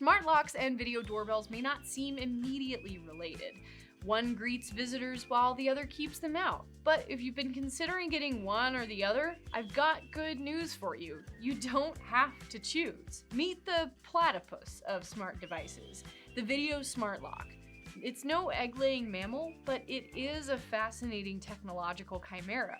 Smart locks and video doorbells may not seem immediately related. One greets visitors while the other keeps them out. But if you've been considering getting one or the other, I've got good news for you. You don't have to choose. Meet the platypus of smart devices, the Video Smart Lock. It's no egg-laying mammal, but it is a fascinating technological chimera.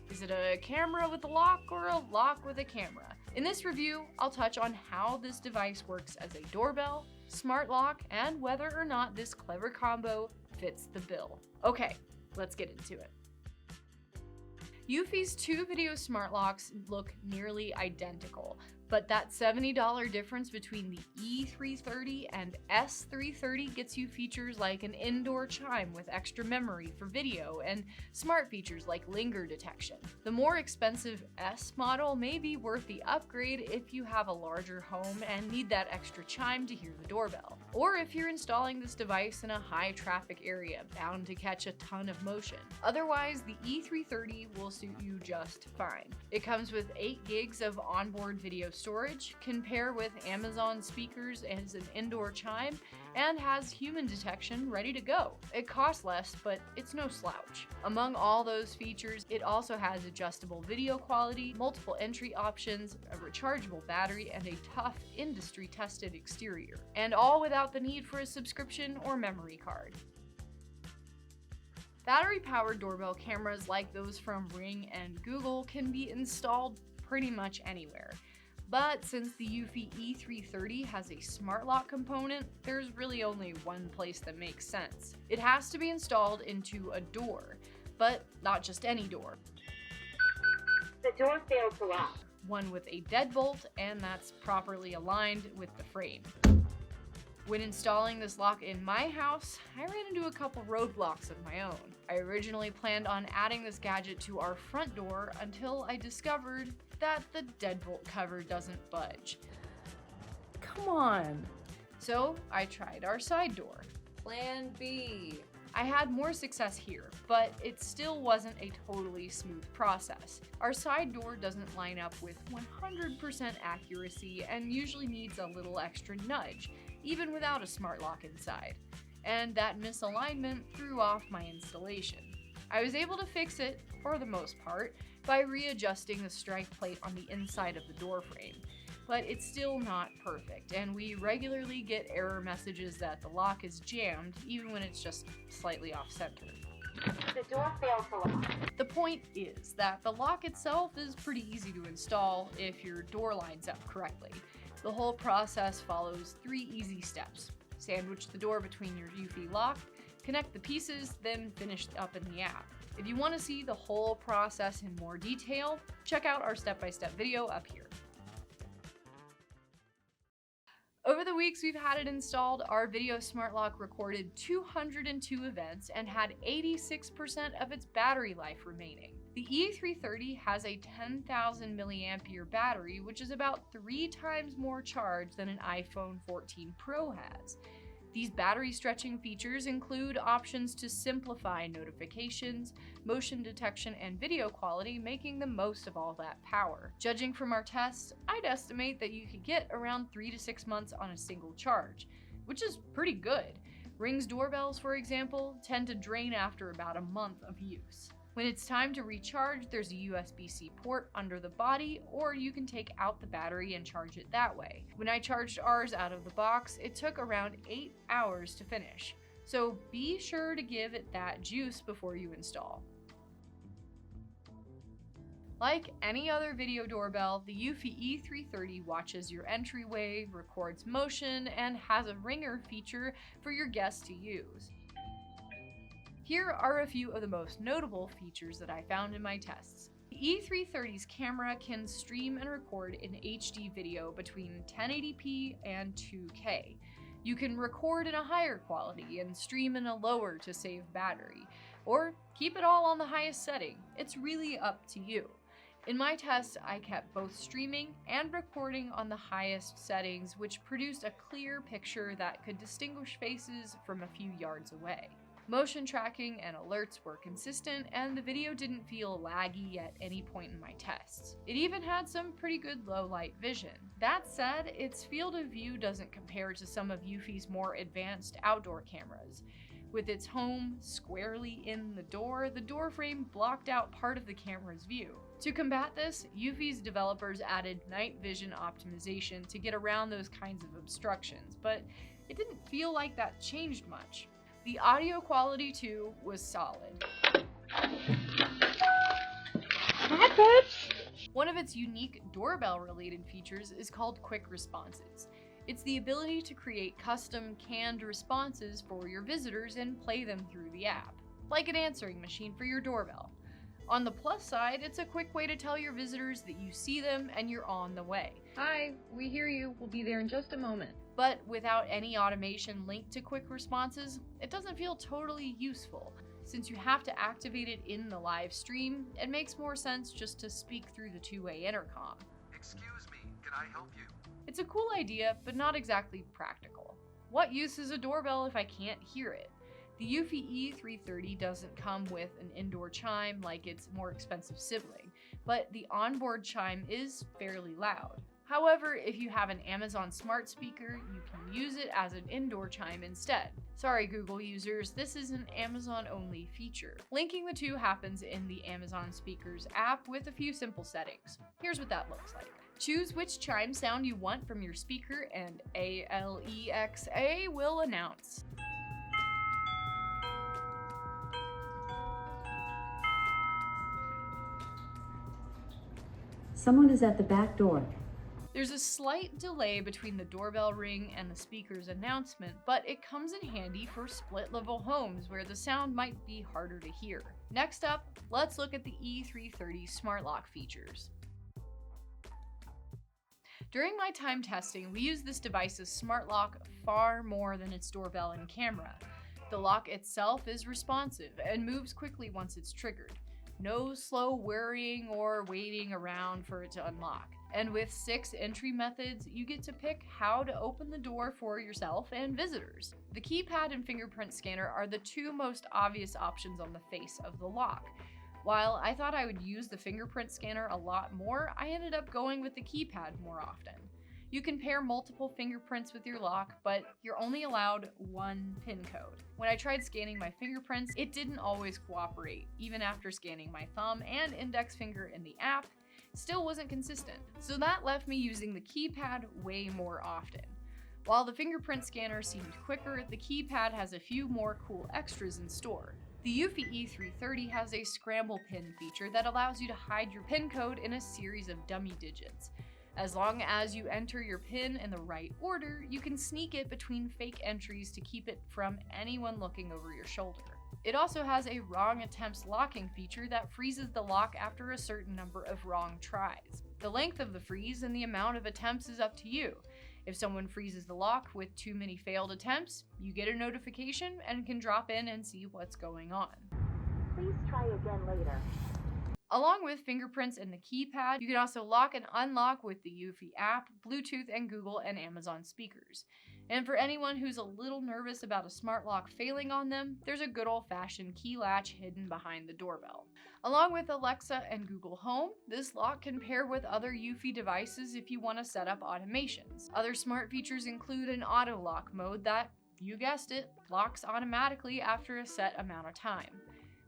Is it a camera with a lock or a lock with a camera? In this review, I'll touch on how this device works as a doorbell, smart lock, and whether or not this clever combo fits the bill. Okay, let's get into it. Eufy's two video smart locks look nearly identical, but that $70 difference between the E330 and S330 gets you features like an indoor chime with extra memory for video and smart features like linger detection. The more expensive S model may be worth the upgrade if you have a larger home and need that extra chime to hear the doorbell, or if you're installing this device in a high traffic area bound to catch a ton of motion. Otherwise, the E330 will suit you just fine. It comes with 8 gigs of onboard video storage, can pair with Amazon speakers as an indoor chime, and has human detection ready to go. It costs less, but it's no slouch. Among all those features, it also has adjustable video quality, multiple entry options, a rechargeable battery, and a tough industry-tested exterior. And all without the need for a subscription or memory card. Battery-powered doorbell cameras like those from Ring and Google can be installed pretty much anywhere. But since the Eufy E330 has a smart lock component, there's really only one place that makes sense. It has to be installed into a door, but not just any door. The door failed to lock. One with a deadbolt, and that's properly aligned with the frame. When installing this lock in my house, I ran into a couple roadblocks of my own. I originally planned on adding this gadget to our front door until I discovered that the deadbolt cover doesn't budge. Come on. So I tried our side door. Plan B. I had more success here, but it still wasn't a totally smooth process. Our side door doesn't line up with 100% accuracy and usually needs a little extra nudge, even without a smart lock inside. And that misalignment threw off my installation. I was able to fix it, for the most part, by readjusting the strike plate on the inside of the door frame. But it's still not perfect, and we regularly get error messages that the lock is jammed, even when it's just slightly off-center. The door failed to lock. The point is that the lock itself is pretty easy to install if your door lines up correctly. The whole process follows 3 easy steps. Sandwich the door between your Eufy lock, connect the pieces, then finish up in the app. If you want to see the whole process in more detail, check out our step-by-step video up here. Over the weeks we've had it installed, our Video Smart Lock recorded 202 events and had 86% of its battery life remaining. The E330 has a 10,000 milliampere battery, which is about 3 times more charge than an iPhone 14 Pro has. These battery stretching features include options to simplify notifications, motion detection, and video quality, making the most of all that power. Judging from our tests, I'd estimate that you could get around 3 to 6 months on a single charge, which is pretty good. Ring's doorbells, for example, tend to drain after about a month of use. When it's time to recharge, there's a USB-C port under the body, or you can take out the battery and charge it that way. When I charged ours out of the box, it took around 8 hours to finish. So be sure to give it that juice before you install. Like any other video doorbell, the Eufy E330 watches your entryway, records motion, and has a ringer feature for your guests to use. Here are a few of the most notable features that I found in my tests. The E330's camera can stream and record in HD video between 1080p and 2K. You can record in a higher quality and stream in a lower to save battery, or keep it all on the highest setting. It's really up to you. In my test, I kept both streaming and recording on the highest settings, which produced a clear picture that could distinguish faces from a few yards away. Motion tracking and alerts were consistent, and the video didn't feel laggy at any point in my tests. It even had some pretty good low light vision. That said, its field of view doesn't compare to some of Eufy's more advanced outdoor cameras. With its home squarely in the door frame blocked out part of the camera's view. To combat this, Eufy's developers added night vision optimization to get around those kinds of obstructions, but it didn't feel like that changed much. The audio quality, too, was solid. One of its unique doorbell-related features is called Quick Responses. It's the ability to create custom canned responses for your visitors and play them through the app, like an answering machine for your doorbell. On the plus side, it's a quick way to tell your visitors that you see them and you're on the way. Hi, we hear you. We'll be there in just a moment. But without any automation linked to quick responses, it doesn't feel totally useful. Since you have to activate it in the live stream, it makes more sense just to speak through the two-way intercom. Excuse me, can I help you? It's a cool idea, but not exactly practical. What use is a doorbell if I can't hear it? The Eufy E330 doesn't come with an indoor chime like its more expensive sibling, but the onboard chime is fairly loud. However, if you have an Amazon smart speaker, you can use it as an indoor chime instead. Sorry Google users, this is an Amazon-only feature. Linking the two happens in the Amazon Speakers app with a few simple settings. Here's what that looks like. Choose which chime sound you want from your speaker and Alexa will announce. Someone is at the back door. There's a slight delay between the doorbell ring and the speaker's announcement, but it comes in handy for split-level homes where the sound might be harder to hear. Next up, let's look at the E330 smart lock features. During my time testing, we used this device's smart lock far more than its doorbell and camera. The lock itself is responsive and moves quickly once it's triggered. No slow worrying or waiting around for it to unlock. And with 6 entry methods, you get to pick how to open the door for yourself and visitors. The keypad and fingerprint scanner are the two most obvious options on the face of the lock. While I thought I would use the fingerprint scanner a lot more, I ended up going with the keypad more often. You can pair multiple fingerprints with your lock, but you're only allowed 1 PIN code. When I tried scanning my fingerprints, it didn't always cooperate. Even after scanning my thumb and index finger in the app, it still wasn't consistent. So that left me using the keypad way more often. While the fingerprint scanner seemed quicker, the keypad has a few more cool extras in store. The Eufy E330 has a scramble pin feature that allows you to hide your PIN code in a series of dummy digits. As long as you enter your PIN in the right order, you can sneak it between fake entries to keep it from anyone looking over your shoulder. It also has a wrong attempts locking feature that freezes the lock after a certain number of wrong tries. The length of the freeze and the amount of attempts is up to you. If someone freezes the lock with too many failed attempts, you get a notification and can drop in and see what's going on. Please try again later. Along with fingerprints and the keypad, you can also lock and unlock with the Eufy app, Bluetooth, and Google and Amazon speakers. And for anyone who's a little nervous about a smart lock failing on them, there's a good old-fashioned key latch hidden behind the doorbell. Along with Alexa and Google Home, this lock can pair with other Eufy devices if you want to set up automations. Other smart features include an auto lock mode that, you guessed it, locks automatically after a set amount of time.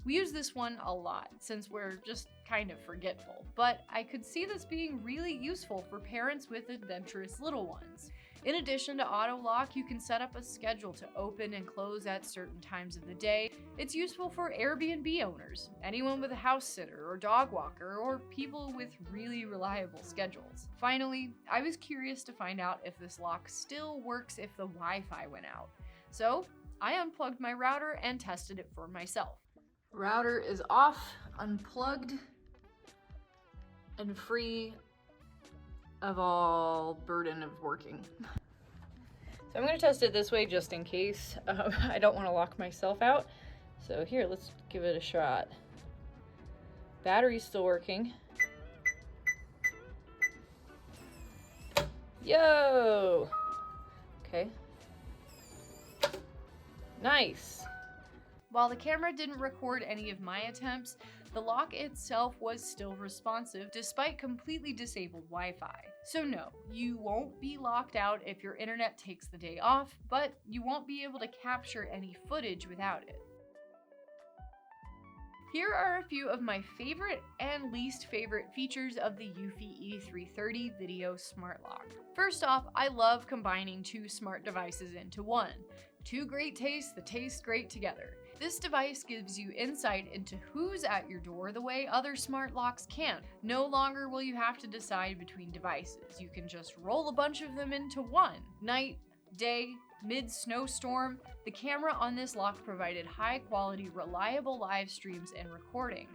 We use this one a lot since we're just kind of forgetful, but I could see this being really useful for parents with adventurous little ones. In addition to auto lock, you can set up a schedule to open and close at certain times of the day. It's useful for Airbnb owners, anyone with a house sitter or dog walker, or people with really reliable schedules. Finally, I was curious to find out if this lock still works if the Wi-Fi went out. So I unplugged my router and tested it for myself. Router is off, unplugged, and free of all burden of working. So I'm gonna test it this way just in case. I don't wanna lock myself out. So here, let's give it a shot. Battery's still working. Yo! Okay. Nice. While the camera didn't record any of my attempts, the lock itself was still responsive despite completely disabled Wi-Fi. So no, you won't be locked out if your internet takes the day off, but you won't be able to capture any footage without it. Here are a few of my favorite and least favorite features of the Eufy E330 Video Smart Lock. First off, I love combining two smart devices into one. Two great tastes that taste great together. This device gives you insight into who's at your door the way other smart locks can't. No longer will you have to decide between devices. You can just roll a bunch of them into one. Night, day, mid-snowstorm, the camera on this lock provided high-quality, reliable live streams and recording.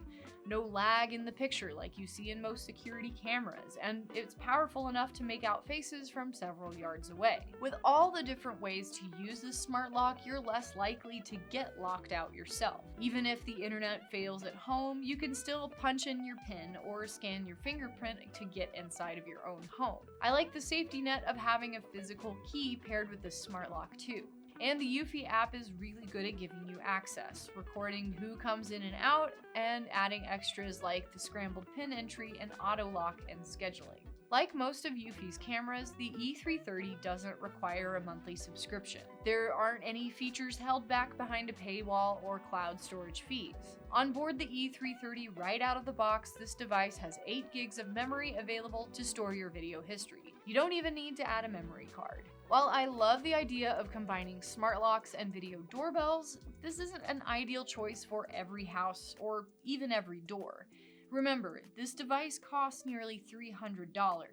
No lag in the picture like you see in most security cameras, and it's powerful enough to make out faces from several yards away. With all the different ways to use this smart lock, you're less likely to get locked out yourself. Even if the internet fails at home, you can still punch in your PIN or scan your fingerprint to get inside of your own home. I like the safety net of having a physical key paired with the smart lock too. And the Eufy app is really good at giving you access, recording who comes in and out, and adding extras like the scrambled pin entry and auto lock and scheduling. Like most of Eufy's cameras, the E330 doesn't require a monthly subscription. There aren't any features held back behind a paywall or cloud storage fees. On board the E330 right out of the box, this device has 8 gigs of memory available to store your video history. You don't even need to add a memory card. While I love the idea of combining smart locks and video doorbells, this isn't an ideal choice for every house or even every door. Remember, this device costs nearly $300,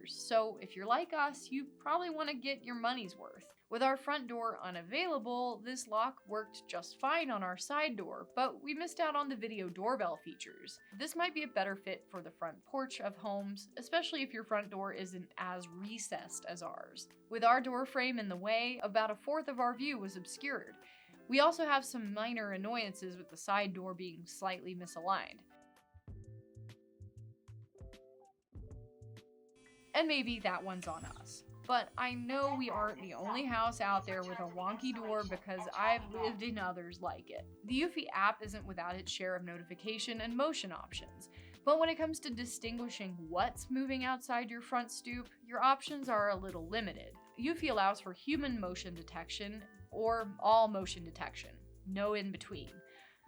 so if you're like us, you probably want to get your money's worth. With our front door unavailable, this lock worked just fine on our side door, but we missed out on the video doorbell features. This might be a better fit for the front porch of homes, especially if your front door isn't as recessed as ours. With our door frame in the way, about a fourth of our view was obscured. We also have some minor annoyances with the side door being slightly misaligned. And maybe that one's on us. But I know we aren't the only house out there with a wonky door because I've lived in others like it. The Eufy app isn't without its share of notification and motion options, but when it comes to distinguishing what's moving outside your front stoop, your options are a little limited. Eufy allows for human motion detection or all motion detection, no in between.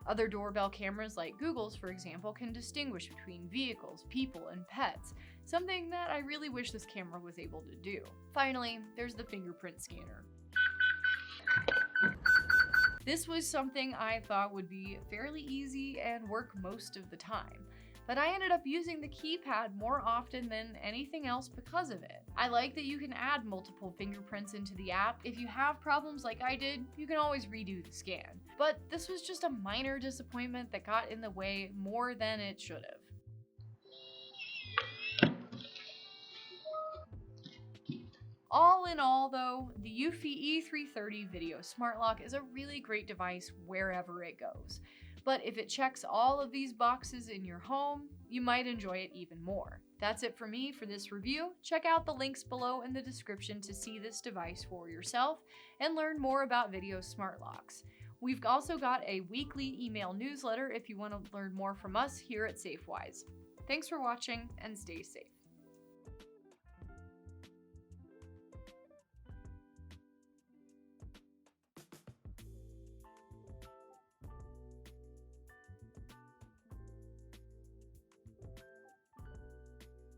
Other doorbell cameras like Google's, for example, can distinguish between vehicles, people, and pets, something that I really wish this camera was able to do. Finally, there's the fingerprint scanner. This was something I thought would be fairly easy and work most of the time, but I ended up using the keypad more often than anything else because of it. I like that you can add multiple fingerprints into the app. If you have problems like I did, you can always redo the scan. But this was just a minor disappointment that got in the way more than it should have. All in all though, the Eufy E330 Video Smart Lock is a really great device wherever it goes. But if it checks all of these boxes in your home, you might enjoy it even more. That's it for me for this review. Check out the links below in the description to see this device for yourself and learn more about video smart locks. We've also got a weekly email newsletter if you want to learn more from us here at Safewise. Thanks for watching and stay safe.